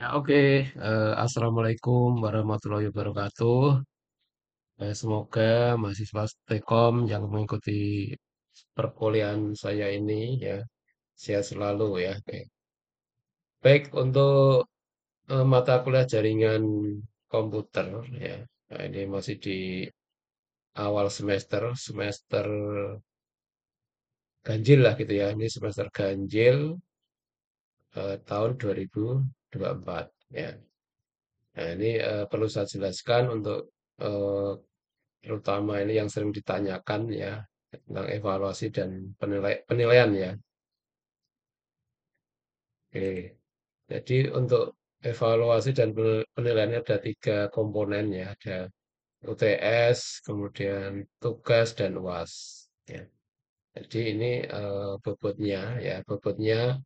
Oke, Assalamualaikum warahmatullahi wabarakatuh. Semoga mahasiswa Stekom yang mengikuti perkuliahan saya ini ya sehat selalu ya. Oke. Baik untuk mata kuliah jaringan komputer ya. Nah, ini masih di awal semester ganjil lah gitu ya. Ini semester ganjil tahun 2024 ya. Nah, ini perlu saya jelaskan untuk eh, terutama ini yang sering ditanyakan ya tentang evaluasi dan penilaian ya. Oke, jadi untuk evaluasi dan penilaian ada tiga komponen ya, ada UTS, kemudian tugas dan UAS. Ya. Jadi ini bobotnya ya, bobotnya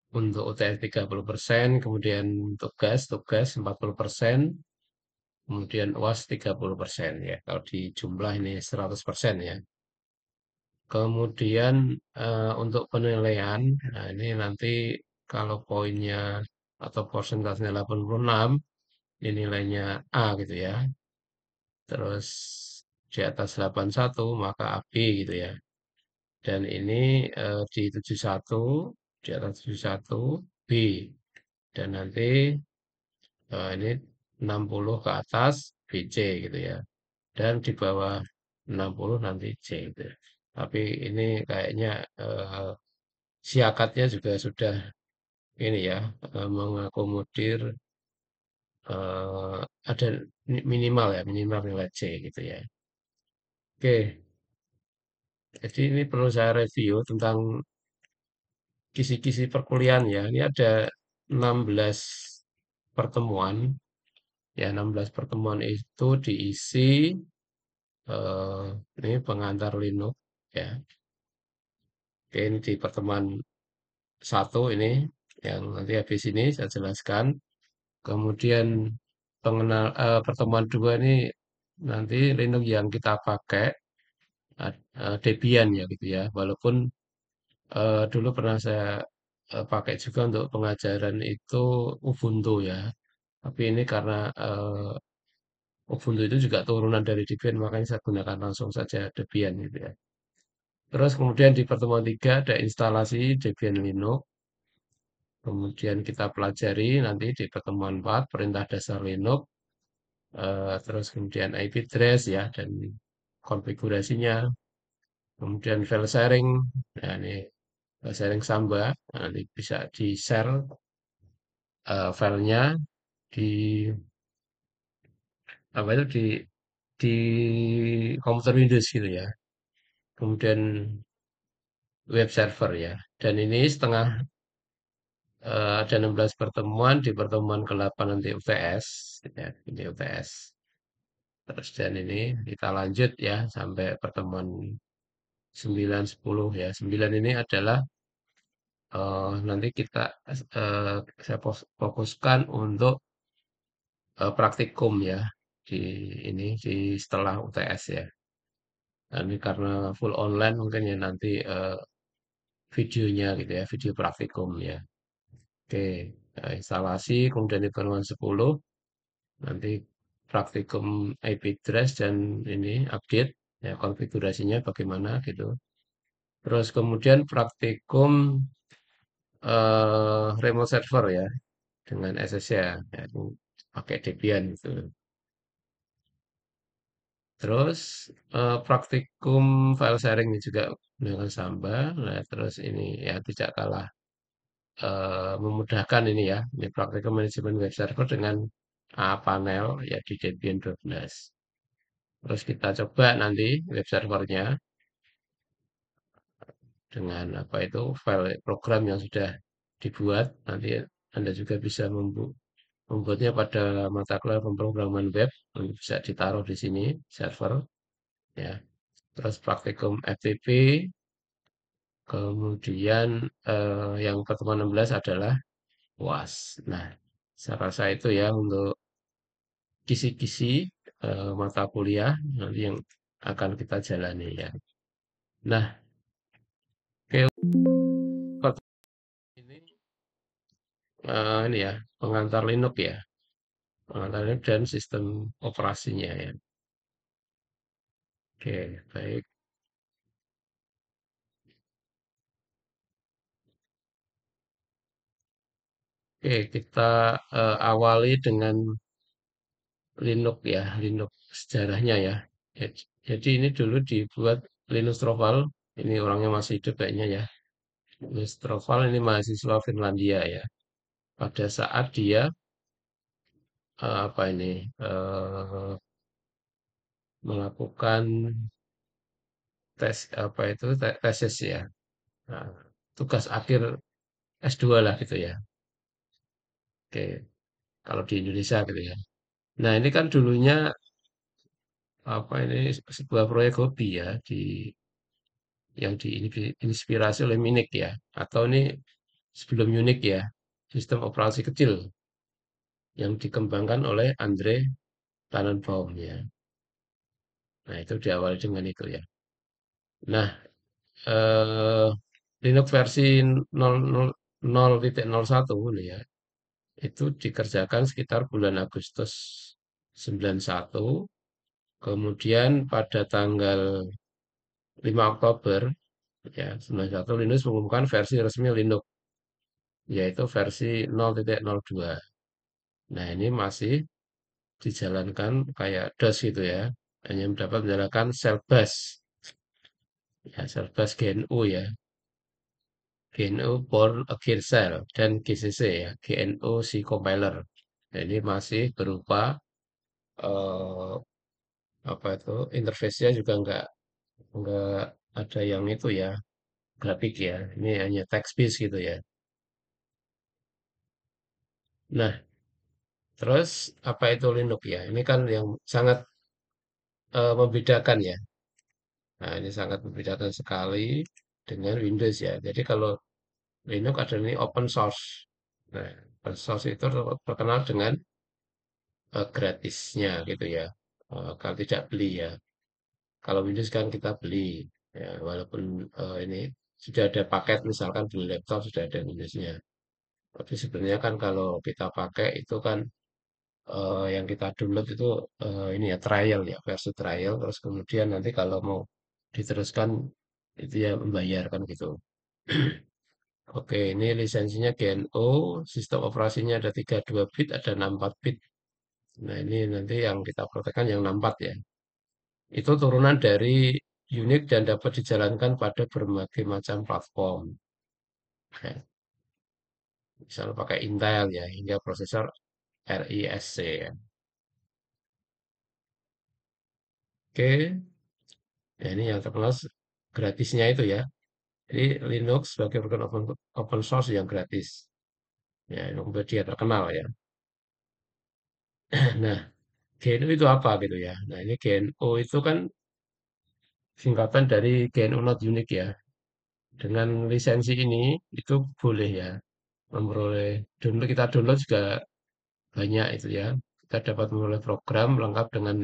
untuk UTS 30%, kemudian tugas 40%, kemudian UAS 30% ya. Kalau di jumlah ini 100% ya. Kemudian untuk penilaian, nah ini nanti kalau poinnya atau persentasenya 86, ini nilainya A gitu ya. Terus di atas 81 maka AB gitu ya. Dan ini di 71, di atas 71 B. Dan nanti ini 60 ke atas BC gitu ya. Dan di bawah 60 nanti C gitu ya. Tapi ini kayaknya siakatnya juga sudah ini ya mengakomodir ada minimal ya minimal nilai C gitu ya. Oke, jadi ini perlu saya review tentang kisi-kisi perkuliahan ya. Ini ada 16 pertemuan ya 16 pertemuan itu diisi eh, ini pengantar Linux ya. Oke, ini di pertemuan satu ini yang nanti habis ini saya jelaskan. Kemudian pertemuan dua ini nanti Linux yang kita pakai Debian ya gitu ya. Walaupun dulu pernah saya pakai juga untuk pengajaran itu Ubuntu ya. Tapi ini karena Ubuntu itu juga turunan dari Debian, makanya saya gunakan langsung saja Debian gitu ya. Terus kemudian di pertemuan tiga ada instalasi Debian Linux. Kemudian kita pelajari nanti di pertemuan 4 perintah dasar Linux. Terus kemudian IP address ya dan konfigurasinya, kemudian file sharing, nah ini file sharing Samba, nah, nanti bisa di share filenya di apa itu di komputer Windows gitu ya. Kemudian web server ya. Dan ini setengah ada 16 pertemuan di pertemuan ke-8 nanti UTS ya, ini UTS. Terus dan ini kita lanjut ya sampai pertemuan 9 10 ya. 9 ini adalah nanti kita saya fokuskan untuk praktikum ya di ini di setelah UTS ya. Nah, ini karena full online mungkin ya nanti videonya gitu ya, video praktikum ya. Oke, instalasi kemudian di pertemuan 10 nanti praktikum IP address dan ini update ya konfigurasinya bagaimana gitu. Terus kemudian praktikum remote server ya dengan SSH ya, itu pakai Debian gitu. Terus praktikum file sharing juga dengan Samba. Nah, terus ini ya tidak kalah memudahkan ini ya, ini praktikum manajemen web server dengan panel ya di Debian 12. Terus kita coba nanti web servernya dengan apa itu file program yang sudah dibuat. Nanti Anda juga bisa membuatnya pada mata kuliah pemrograman web, nanti bisa ditaruh di sini server ya. Terus praktikum FTP, kemudian yang pertemuan 16 adalah UAS. Nah, saya rasa itu ya untuk kisi-kisi mata kuliah nanti yang akan kita jalani ya. Nah, oke, pertemuan ini ini ya, pengantar Linux ya, pengantar Linux dan sistem operasinya ya. Oke, baik. Oke, kita awali dengan Linux ya, Linux sejarahnya ya. Jadi ini dulu dibuat Linus Torvald, ini orangnya masih hidup kayaknya ya. Linus Torvald ini mahasiswa Finlandia ya. Pada saat dia apa ini melakukan tes apa itu tesis ya. Nah, tugas akhir S2 lah gitu ya. Oke, kalau di Indonesia gitu ya. Nah, ini kan dulunya apa ini sebuah proyek hobi ya yang diinspirasi oleh Minix ya. Atau ini sebelum Unix ya, sistem operasi kecil yang dikembangkan oleh Andre Tannenbaum ya. Nah, itu diawali dengan itu ya. Nah, eh, Linux versi 0.0.1 ini ya, itu dikerjakan sekitar bulan Agustus 91. Kemudian pada tanggal 5 Oktober ya 91 Linux mengumumkan versi resmi Linux yaitu versi 0.02. Nah, ini masih dijalankan kayak DOS gitu ya. Hanya dapat menjalankan shell bash. Ya, shell bash GNU ya. GNU Bourne Against Shell dan GCC ya. GNU C compiler. Nah, ini masih berupa eh, apa itu interface-nya juga nggak ada yang itu ya grafik ya. Ini hanya text based gitu ya. Nah, terus apa itu Linux ya? Ini kan yang sangat membedakan ya. Nah, ini sangat membedakan sekali dengan Windows ya. Jadi kalau Linux adalah ini open source. Nah, open source itu terkenal dengan gratisnya gitu ya. Kalau tidak beli ya. Kalau Windows kan kita beli. Ya, walaupun ini sudah ada paket, misalkan beli laptop sudah ada Windowsnya. Tapi sebenarnya kan kalau kita pakai itu kan yang kita download itu ini ya trial ya, versi trial. Terus kemudian nanti kalau mau diteruskan itu ya membayar kan gitu. Oke, ini lisensinya GNU, sistem operasinya ada 32 bit, ada 64 bit. Nah, ini nanti yang kita praktekkan yang 64 ya. Itu turunan dari Unix dan dapat dijalankan pada berbagai macam platform. Ya, misalnya pakai Intel ya, hingga prosesor RISC ya. Oke, ya ini yang terkenal gratisnya itu ya. Jadi Linux sebagai program open source yang gratis. Ya, yang dia terkenal ya. Nah, GNU itu apa gitu ya. Nah, ini GNU itu kan singkatan dari GNU Not Unique ya. Dengan lisensi ini itu boleh ya memperoleh download kita download juga banyak itu ya. Kita dapat memperoleh program lengkap dengan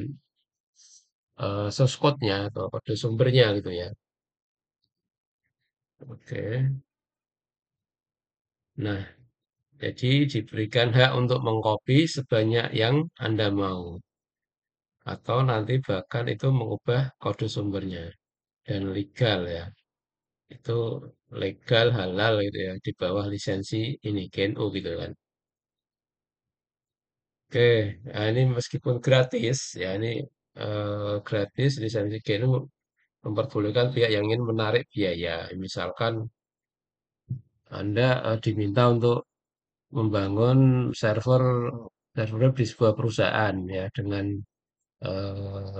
source code-nya atau kode sumbernya gitu ya. Oke. Nah, jadi diberikan hak untuk mengcopy sebanyak yang Anda mau atau nanti bahkan itu mengubah kode sumbernya dan legal ya. Itu legal halal gitu ya di bawah lisensi ini GNU gitu kan. Oke, nah ini meskipun gratis ya ini gratis lisensi GNU memperbolehkan pihak yang ingin menarik biaya. Misalkan Anda diminta untuk membangun server server web di sebuah perusahaan ya dengan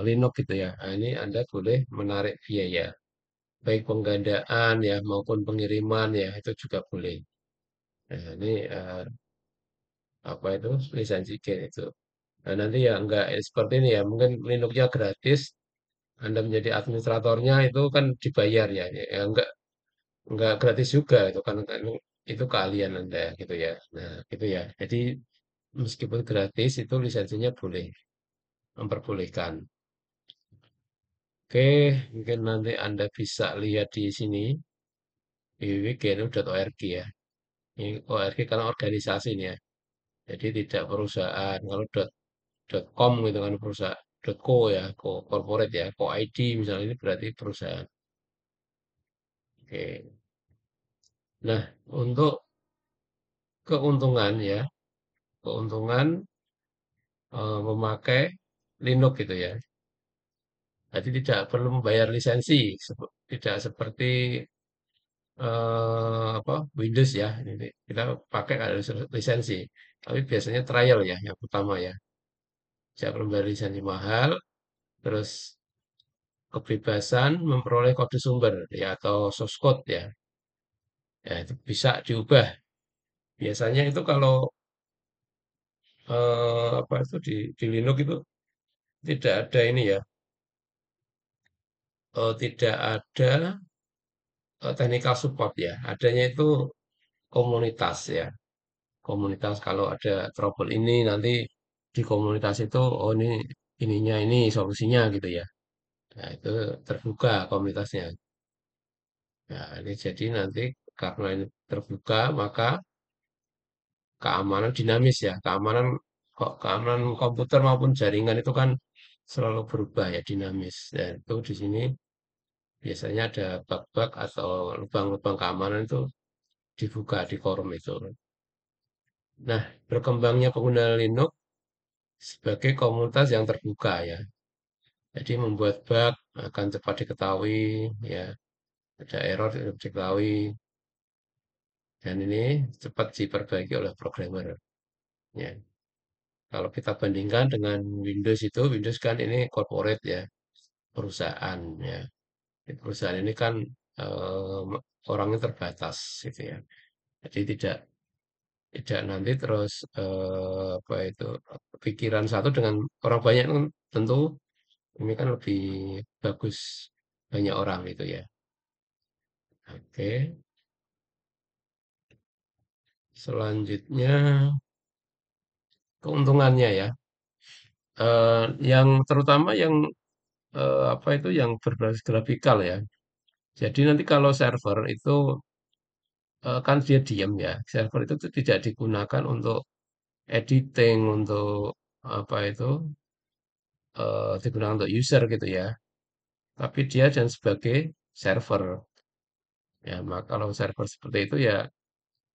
Linux gitu ya. Nah, ini Anda boleh menarik biaya, baik penggandaan ya maupun pengiriman ya itu juga boleh. Nah, ini apa itu lisensi Gen itu. Nah, nanti ya enggak seperti ini ya, mungkin Linuxnya gratis, Anda menjadi administratornya itu kan dibayar ya, ya enggak gratis juga itu kan itu keahlian Anda gitu ya. Nah, gitu ya. Jadi meskipun gratis itu lisensinya boleh memperbolehkan. Oke, mungkin nanti Anda bisa lihat di sini www.gnu.org ya. Ini ORG karena organisasi nih ya. Jadi tidak perusahaan. Kalau .com gitu kan perusahaan, .co ya, co corporate ya, co ID misalnya ini berarti perusahaan. Oke. Nah, untuk keuntungan ya, keuntungan memakai Linux gitu ya. Jadi tidak perlu membayar lisensi, tidak seperti apa Windows ya. Ini kita pakai ada lisensi, tapi biasanya trial ya yang pertama ya. Tidak perlu bayar lisensi mahal, terus kebebasan memperoleh kode sumber ya atau source code ya. Ya itu bisa diubah. Biasanya itu kalau apa itu di Linux itu tidak ada ini ya, tidak ada technical support ya. Adanya itu komunitas ya. Komunitas kalau ada trouble ini nanti di komunitas itu oh ini ininya ini solusinya gitu ya. Nah, itu terbuka komunitasnya. Nah, ini jadi nanti karena ini terbuka maka keamanan dinamis ya. Keamanan kok keamanan komputer maupun jaringan itu kan selalu berubah ya dinamis. Dan itu di sini biasanya ada bug-bug atau lubang-lubang keamanan itu dibuka di forum itu. Nah, berkembangnya pengguna Linux sebagai komunitas yang terbuka ya. Jadi membuat bug akan cepat diketahui ya, ada error cepat diketahui dan ini cepat diperbaiki oleh programmer ya. Kalau kita bandingkan dengan Windows itu, Windows kan ini corporate ya, perusahaan ya. Di perusahaan ini kan orangnya terbatas gitu ya. Jadi tidak tidak nanti terus apa itu pikiran satu dengan orang banyak kan tentu ini kan lebih bagus banyak orang itu ya. Oke, selanjutnya keuntungannya ya. Yang terutama yang apa itu yang berbasis grafikal ya. Jadi nanti kalau server itu kan dia diam ya. Server itu tuh tidak digunakan untuk editing, untuk apa itu digunakan untuk user gitu ya. Tapi dia dan sebagai server. Ya, maka kalau server seperti itu ya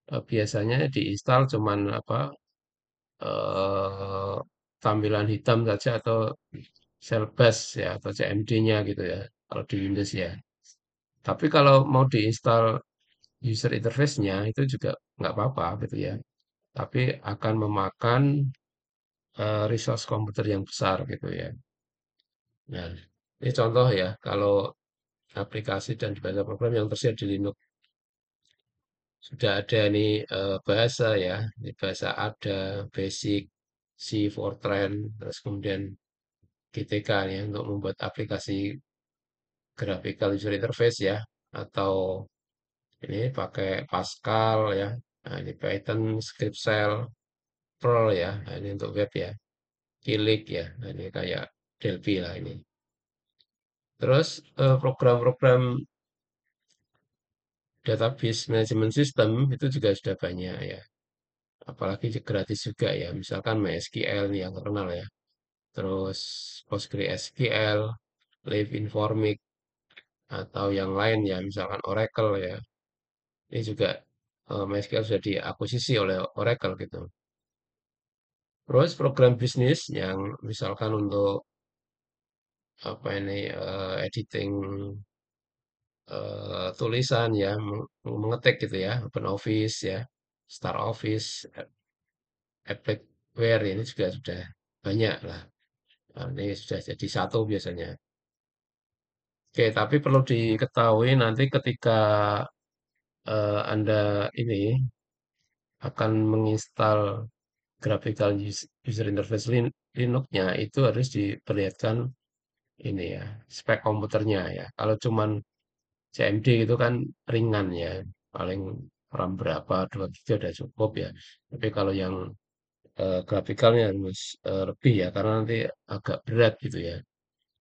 biasanya diinstal cuman apa eh, tampilan hitam saja atau cell bus ya atau CMD-nya gitu ya kalau di Windows ya. Tapi kalau mau diinstal user interface-nya itu juga nggak apa-apa gitu ya. Tapi akan memakan resource komputer yang besar gitu ya. Nah, ini contoh ya kalau aplikasi dan bahasa program yang tersedia di Linux sudah ada nih bahasa ya, ini bahasa ada, basic, C, Fortran, terus kemudian GTK ya untuk membuat aplikasi graphical user interface ya, atau ini pakai Pascal ya, nah, ini Python, Script Shell, Perl ya, nah, ini untuk web ya, Kilik ya, nah, ini kayak Delphi lah ini. Terus program-program database management system itu juga sudah banyak ya, apalagi gratis juga ya, misalkan MySQL nih yang terkenal ya, terus PostgreSQL, Live Informic, atau yang lain ya, misalkan Oracle ya. Ini juga MySQL sudah diakuisisi oleh Oracle gitu. Terus program bisnis yang misalkan untuk apa ini editing tulisan ya, mengetik gitu ya, OpenOffice ya, Star Office, Appleceware ini juga sudah banyak lah. Nah, ini sudah jadi satu biasanya. Oke, tapi perlu diketahui nanti ketika Anda ini akan menginstal graphical user interface Linux-nya itu harus diperlihatkan ini ya, spek komputernya ya. Kalau cuman CMD itu kan ringan ya, paling RAM berapa, 2 GB udah cukup ya. Tapi kalau yang grafikalnya harus lebih ya, karena nanti agak berat gitu ya.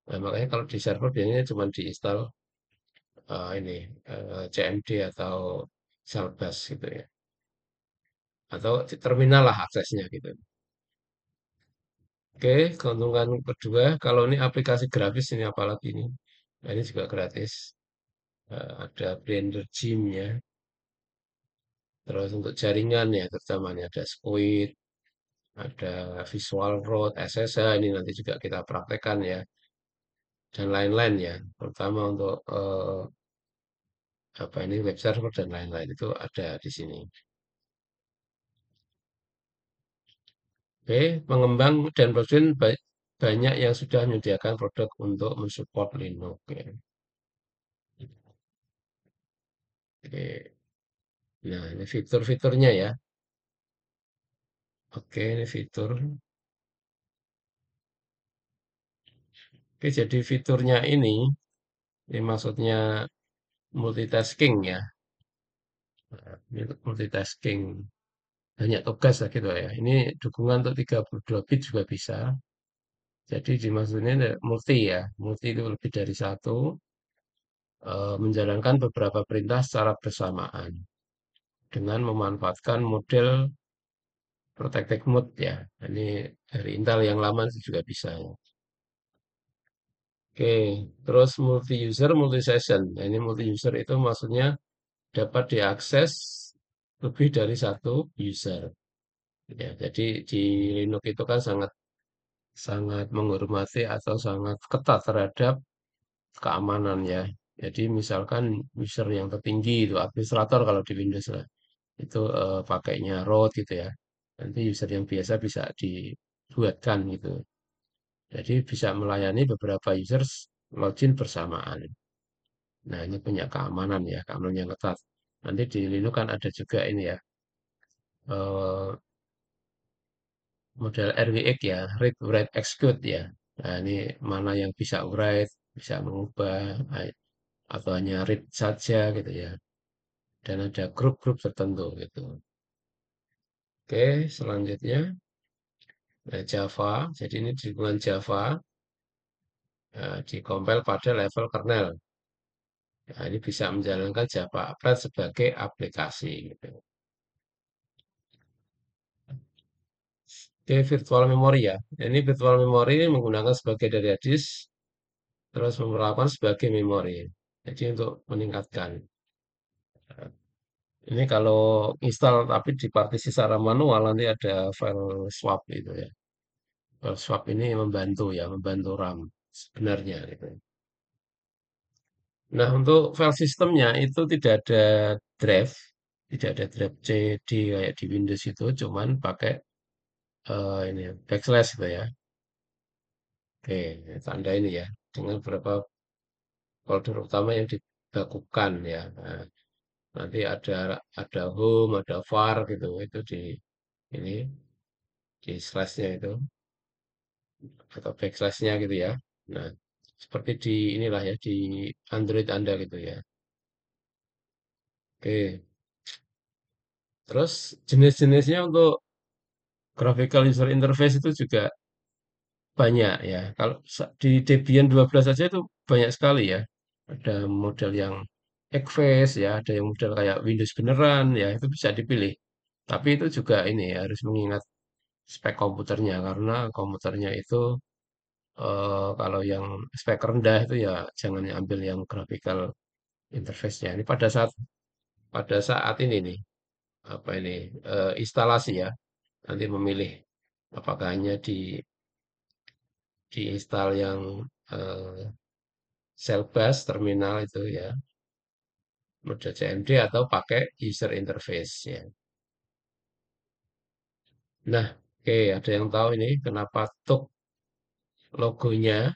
Nah, makanya kalau di server biasanya cuma diinstal ini CMD atau Cellbus gitu ya. atau di terminal lah aksesnya gitu. Oke, keuntungan kedua, kalau ini aplikasi grafis ini apalagi ini. Nah, ini juga gratis. Ada Blender Gym ya. Terus untuk jaringan ya, terutama ini ada Squid, ada Visual Road, SSH, ini nanti juga kita praktekkan ya, dan lain-lain ya. Terutama untuk apa ini web server dan lain-lain itu ada di sini. Oke, pengembang dan produsen banyak yang sudah menyediakan produk untuk mensupport Linux. Ya. Oke. Nah, ini fitur-fiturnya ya. Oke, ini fitur. Oke, jadi fiturnya ini maksudnya multitasking ya. Ini multitasking. Banyak tugas lah gitu ya. Ini dukungan untuk 32 bit juga bisa. Jadi dimaksudnya multi ya. Multi itu lebih dari satu. Menjalankan beberapa perintah secara bersamaan. Dengan memanfaatkan model protected mode ya. Ini dari Intel yang lama itu juga bisa. Oke, terus multi user, multi session. Nah, ini multi user itu maksudnya dapat diakses lebih dari satu user. Ya, jadi di Linux itu kan sangat sangat menghormati atau sangat ketat terhadap keamanan ya. Jadi misalkan user yang tertinggi itu administrator kalau di Windows lah, itu pakainya root gitu ya. Nanti user yang biasa bisa dibuatkan gitu. Jadi bisa melayani beberapa users login bersamaan. Nah, ini punya keamanan ya, keamanan yang ketat. Nanti di Linux kan ada juga ini ya, eh, model RWX ya, read, write, execute ya. Nah, ini mana yang bisa write, bisa mengubah, atau hanya read saja gitu ya. Dan ada grup-grup tertentu gitu. Oke, selanjutnya Java. Jadi ini dukungan Java dikompil pada level kernel. Nah, ini bisa menjalankan Java Applet sebagai aplikasi gitu. Oke, virtual memory ya. Ini virtual memory ini menggunakan sebagai data disk, terus merupakan sebagai memori. Jadi untuk meningkatkan. Ini kalau install tapi di partisi secara manual nanti ada file swap itu ya. File swap ini membantu ya, membantu RAM sebenarnya gitu. Nah, untuk file sistemnya itu tidak ada drive, tidak ada drive C, D kayak di Windows itu, cuman pakai ini backslash gitu ya. Oke, tanda ini ya dengan beberapa folder utama yang dibakukan ya. Nah, nanti ada home, ada var gitu, itu di ini di slashnya itu atau backslashnya gitu ya. Nah, seperti di inilah ya di Android Anda gitu ya. Oke, terus jenis-jenisnya untuk graphical user interface itu juga banyak ya. Kalau di Debian 12 saja itu banyak sekali ya. Ada model yang Eggface ya, ada yang model kayak Windows beneran ya, itu bisa dipilih. Tapi itu juga ini ya, harus mengingat spek komputernya karena komputernya itu kalau yang spek rendah itu ya jangan ambil yang graphical interface-nya. Ini pada saat ini nih apa ini instalasi ya, nanti memilih apakah hanya diinstal yang eh, cell bus terminal itu ya mode CMD atau pakai user interface ya. Nah, oke, ada yang tahu ini kenapa tuk logonya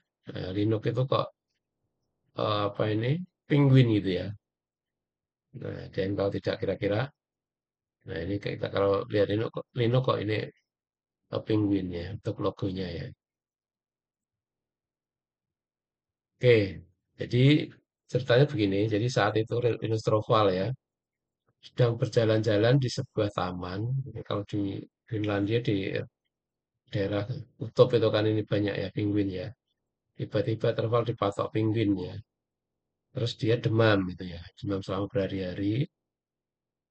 Linux itu kok apa ini penguin gitu ya. Nah, ada yang tahu tidak kira-kira? Nah, ini kita kalau lihat Linux kok ini penguin ya untuk logonya ya. Oke, jadi ceritanya begini. Jadi saat itu Linus Torvald ya sedang berjalan-jalan di sebuah taman. Ini kalau di Finlandia di daerah kutub itu kan ini banyak ya penguin ya. Tiba-tiba Torvald dipatok penguin ya. Terus dia demam gitu ya, demam selama berhari-hari.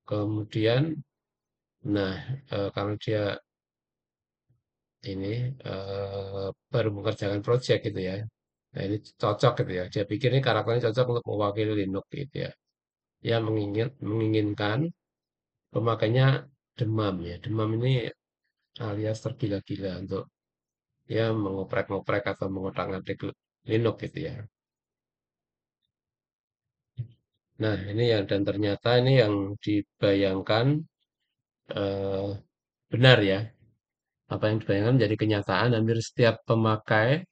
Kemudian Nah, karena dia ini baru mengerjakan project gitu ya. Nah, ini cocok gitu ya. Dia pikir ini karakternya cocok untuk mewakili Linux gitu ya. Dia menginginkan pemakainya demam ya. Demam ini alias tergila-gila untuk ya mengoprek-ngoprek atau mengotak-ngatik Linux gitu ya. Nah, ini yang dan ternyata ini yang dibayangkan eh, benar ya. Apa yang dibayangkan menjadi kenyataan hampir setiap pemakai.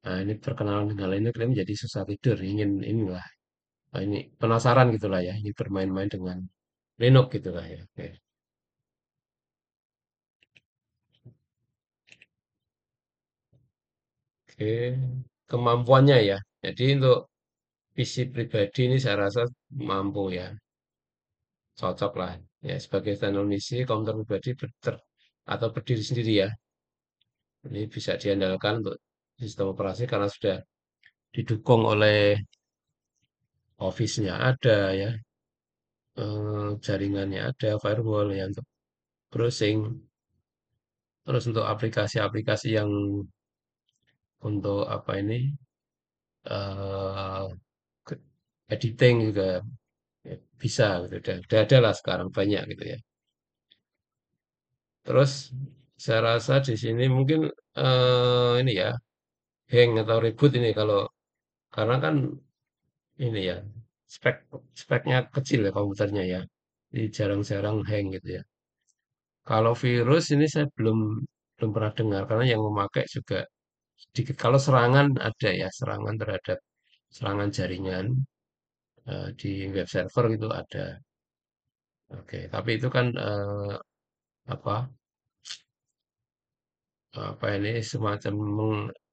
Nah, ini perkenalan dengan Linux ini menjadi susah tidur, ingin inilah, ini penasaran gitulah ya, ini bermain-main dengan Linux gitulah ya. Oke. Oke, kemampuannya ya. Jadi untuk PC pribadi ini saya rasa mampu ya, cocok lah. Ya sebagai teknologi komputer pribadi atau berdiri sendiri ya. Ini bisa diandalkan untuk sistem operasi karena sudah didukung oleh Office-nya ada ya, jaringannya ada, firewall ya untuk browsing. Terus untuk aplikasi-aplikasi yang untuk apa ini eh editing juga ya, bisa gitu. Udah ada lah sekarang banyak gitu ya. Terus saya rasa di sini mungkin ini ya hang atau reboot ini kalau karena kan ini ya spek speknya kecil ya komputernya ya. Jadi jarang-jarang hang gitu ya. Kalau virus ini saya belum belum pernah dengar karena yang memakai juga sedikit. Kalau serangan ada ya, serangan terhadap serangan jaringan di web server gitu ada. Oke, tapi itu kan apa apa ini semacam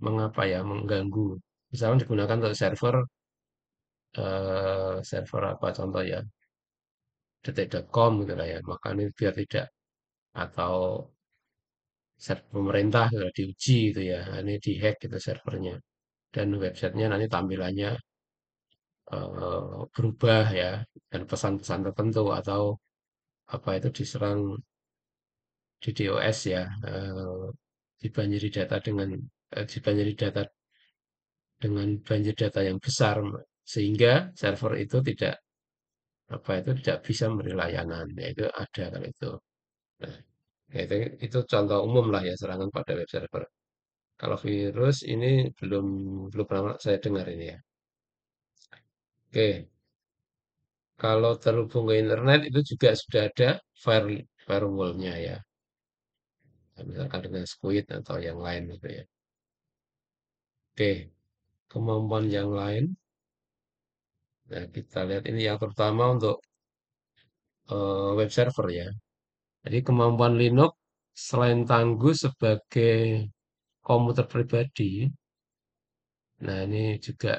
mengapa ya mengganggu. Misalnya digunakan untuk server server apa contoh ya detik.com gitu lah ya. Maka ini biar tidak atau server pemerintah sudah diuji gitu ya. Ini dihack gitu servernya dan websitenya nanti tampilannya berubah ya dan pesan-pesan tertentu atau apa itu diserang di DOS ya, dibanjiri data dibanjiri data dengan banjir data yang besar sehingga server itu tidak apa itu tidak bisa memberi layanan. Ya, itu ada kalau itu. Nah, ya itu contoh umum lah ya serangan pada web server. Kalau virus ini belum belum pernah saya dengar ini ya. Oke, kalau terhubung ke internet itu juga sudah ada firewall-nya ya. Misalkan dengan Squid atau yang lain gitu ya. Oke, kemampuan yang lain. Nah, kita lihat ini yang terutama untuk web server ya. Jadi kemampuan Linux selain tangguh sebagai komputer pribadi, nah ini juga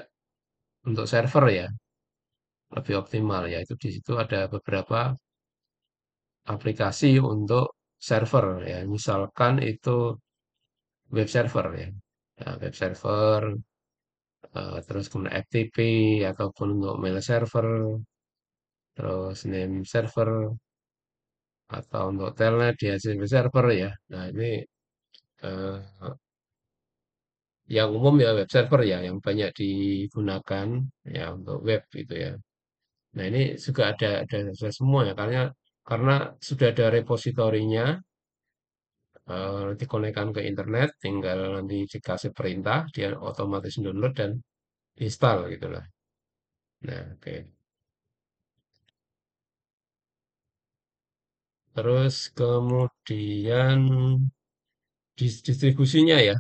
untuk server ya lebih optimal ya. Itu di situ ada beberapa aplikasi untuk server ya. Misalkan itu web server ya. Nah, web server, terus kemudian FTP ataupun untuk mail server, terus name server atau untuk telnet di HTTP server ya. Nah, ini eh, yang umum ya web server ya yang banyak digunakan ya untuk web gitu ya. Nah, ini juga ada semua ya karena sudah ada repositorinya dikonekkan ke internet tinggal nanti dikasih perintah dia otomatis download dan install gitu lah. Nah, oke. Terus kemudian distribusinya ya.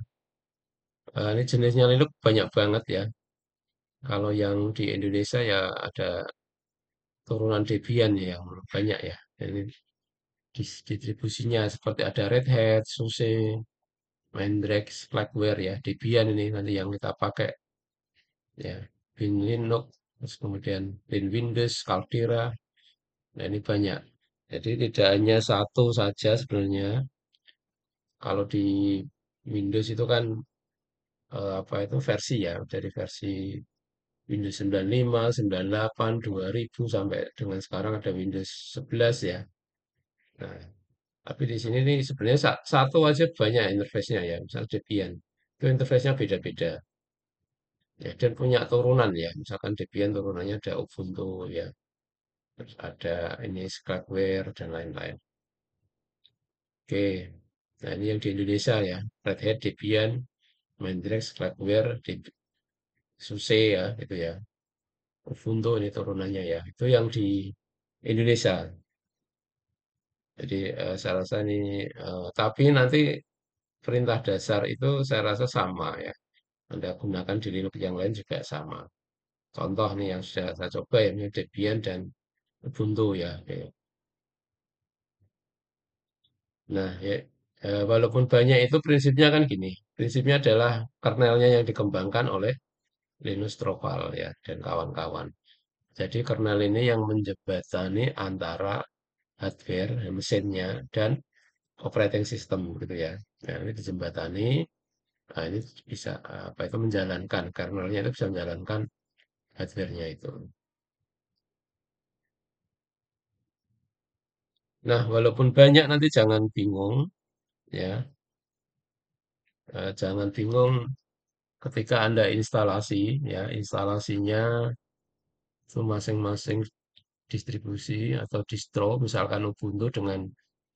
Ini jenisnya Linux banyak banget ya. Kalau yang di Indonesia ya ada turunan Debian ya yang banyak ya. Ini distribusinya seperti ada Red Hat, SUSE, Mandrake, Slackware ya. Debian ini nanti yang kita pakai ya. Bin Linux, terus kemudian Bin Windows, Caldera. Nah ini banyak. Jadi tidak hanya satu saja sebenarnya. Kalau di Windows itu kan apa itu versi ya dari versi Windows 95, 98, 2000 sampai dengan sekarang ada Windows 11 ya. Nah, tapi di sini nih sebenarnya satu aja banyak interface-nya ya, misalnya Debian. Itu interface-nya beda-beda. Ya, dan punya turunan ya, misalkan Debian turunannya ada Ubuntu ya, terus ada ini Slackware dan lain-lain. Oke, nah ini yang di Indonesia ya, Red Hat, Debian, Mandrex, Slackware, SUSE ya, itu ya. Ubuntu ini turunannya ya, itu yang di Indonesia. Jadi saya rasa ini, tapi nanti perintah dasar itu saya rasa sama ya. Anda gunakan di Linux yang lain juga sama. Contoh nih yang sudah saya coba ya, ini Debian dan Ubuntu ya. Oke. Nah, ya, walaupun banyak itu prinsipnya kan gini. Prinsipnya adalah kernelnya yang dikembangkan oleh Linus Torvalds ya dan kawan-kawan. Jadi kernel ini yang menjembatani antara hardware, mesinnya, dan operating system gitu ya. Nah, ini dijembatani, nah ini bisa apa itu menjalankan kernelnya itu bisa menjalankan hardware-nya itu. Nah, walaupun banyak nanti jangan bingung ya, jangan bingung ketika Anda instalasi ya, instalasinya itu masing-masing distribusi atau distro, misalkan Ubuntu dengan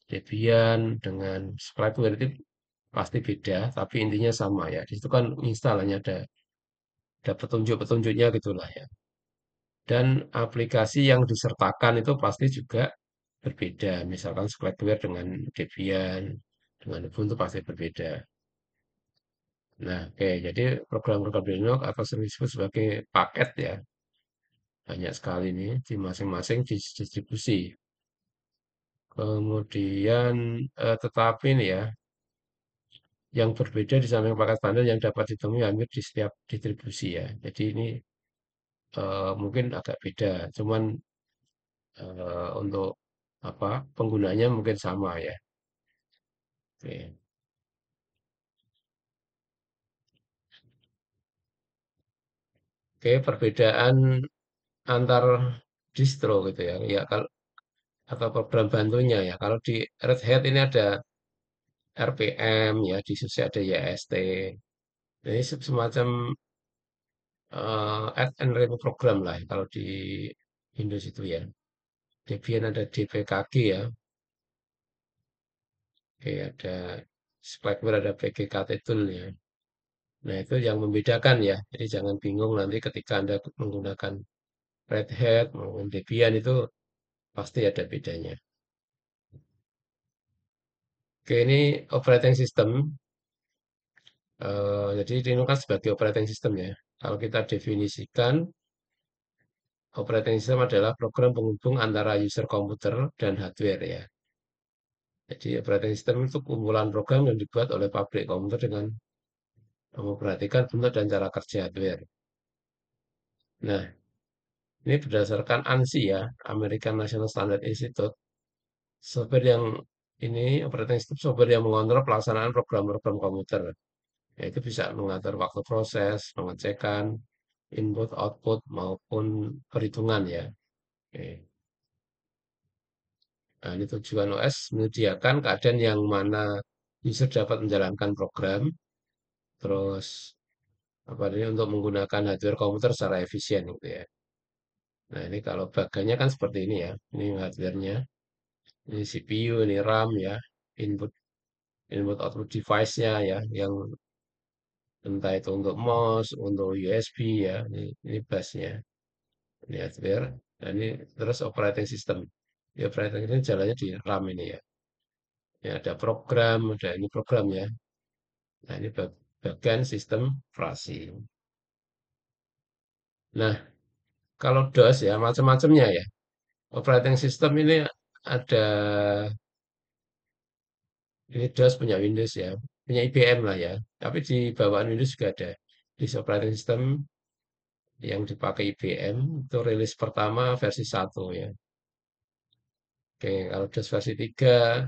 Debian, dengan Slackware itu pasti beda, tapi intinya sama ya. Di situ kan instalnya ada petunjuk-petunjuknya gitulah ya. Dan aplikasi yang disertakan itu pasti juga berbeda. Misalkan Slackware dengan Debian, dengan Ubuntu pasti berbeda. Nah, oke, jadi program-program Linux atau sering disebut sebagai paket ya, banyak sekali nih di masing-masing distribusi. Kemudian, tetapi nih ya, yang berbeda di samping paket standar yang dapat ditemui hampir di setiap distribusi ya. Jadi ini mungkin agak beda, cuman untuk apa penggunanya mungkin sama ya. Oke. Oke, perbedaan antar distro gitu ya. Ya kalau atau program bantunya ya. Kalau di Red Hat ini ada RPM ya, di SUSE ada YST. Ini semacam add and remove program lah kalau di Windows itu ya. Debian ada DPKG ya. Oke, ada Slackware ada PGKT tool ya. Nah, itu yang membedakan ya. Jadi jangan bingung nanti ketika Anda menggunakan Red Hat maupun Debian itu pasti ada bedanya. Oke, ini operating system. Jadi Linux kan sebagai operating system ya. Kalau kita definisikan, operating system adalah program penghubung antara user komputer dan hardware ya. Jadi operating system itu kumpulan program yang dibuat oleh pabrik komputer dengan memperhatikan bentuk dan cara kerja hardware. Nah, ini berdasarkan ANSI ya, American National Standard Institute, software yang ini operating system software yang mengontrol pelaksanaan program-program komputer. Yaitu bisa mengatur waktu proses, pengecekan, input, output, maupun perhitungan ya. Oke. Nah, ini tujuan OS menyediakan keadaan yang mana user dapat menjalankan program, terus apa ini untuk menggunakan hardware komputer secara efisien gitu ya. Nah, ini kalau bagannya kan seperti ini ya. Ini hardware-nya, ini CPU, ini RAM ya, input input output device-nya ya, yang entah itu untuk mouse, untuk USB ya, ini busnya, ini hardware, dan ini terus operating system. Ya, operating system jalannya di RAM ini ya. Ya, ada program, ada ini program ya. Nah, ini bagian sistem operasi. Nah, kalau DOS ya macam-macamnya ya. Operating system ini ada ini DOS punya Windows ya, punya IBM lah ya. Tapi di bawaan Windows juga ada. Di operating system yang dipakai IBM itu rilis pertama versi 1 ya. Oke, kalau DOS versi 3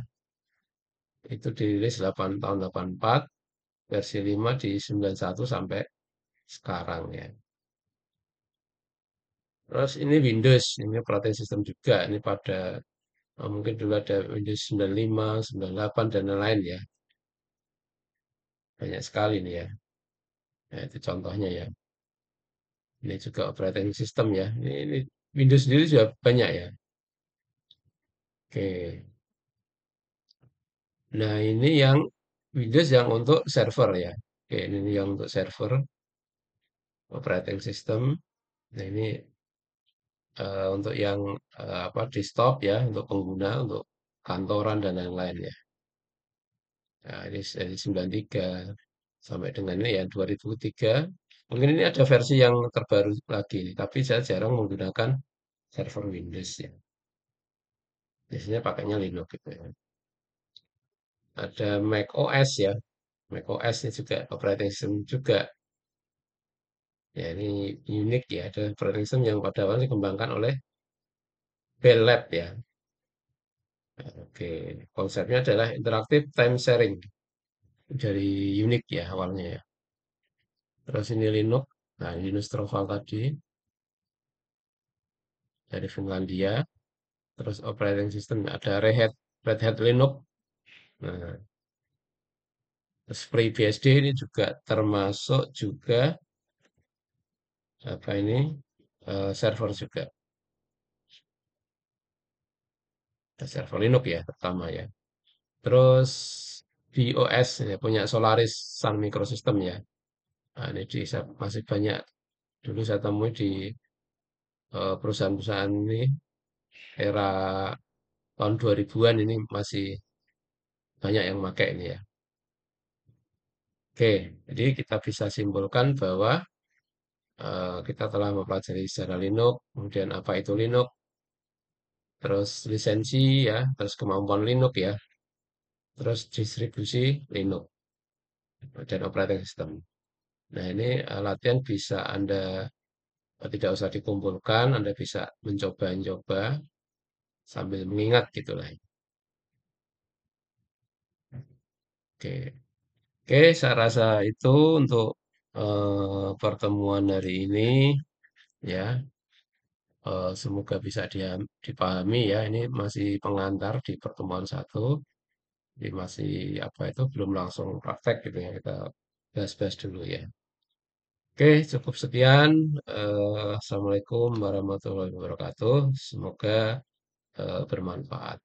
itu dirilis 8 tahun 84, versi 5 di 91 sampai sekarang ya. Terus ini Windows, ini operating system juga. Ini pada Mungkin dulu ada Windows 95, 98 dan lain-lain ya. Banyak sekali nih ya. Nah, itu contohnya ya. Ini juga operating system ya. Ini Windows sendiri juga banyak ya. Oke. Nah, ini yang Windows yang untuk server ya. Oke, ini yang untuk server operating system. Nah, ini untuk yang apa desktop ya, untuk pengguna, untuk kantoran dan lain-lain ya. Nah, ini dari 93 sampai dengan ini ya 2003. Mungkin ini ada versi yang terbaru lagi nih, tapi saya jarang menggunakan server Windows ya. Biasanya pakainya Linux gitu ya. Ada Mac OS ya. Mac OS ini juga operating system juga. Ya ini unik ya. Ada operating system yang pada awalnya dikembangkan oleh Bell Lab ya. Oke, konsepnya adalah interactive time sharing dari Unix ya awalnya ya. Terus ini Linux. Nah, Linus Torvald tadi dari Finlandia. Terus operating system ada Red Hat Linux. Nah, terus FreeBSD ini juga termasuk juga apa ini server juga. Ada server Linux ya pertama ya. Terus BOS ya, punya Solaris Sun Microsystem ya. Nah, ini masih banyak dulu saya temui di perusahaan-perusahaan ini era tahun 2000-an ini masih banyak yang pakai ini ya. Oke, jadi kita bisa simpulkan bahwa kita telah mempelajari sejarah Linux, kemudian apa itu Linux, terus lisensi ya, terus kemampuan Linux ya, terus distribusi Linux dan operating system. Nah, ini latihan bisa Anda tidak usah dikumpulkan, Anda bisa mencoba-coba sambil mengingat gitulah. Oke, oke, saya rasa itu untuk pertemuan hari ini ya. Semoga bisa dipahami ya. Ini masih pengantar di pertemuan satu. Jadi masih apa itu belum langsung praktek gitu ya. Kita bahas-bahas dulu ya. Oke, cukup sekian. Assalamualaikum warahmatullahi wabarakatuh. Semoga bermanfaat.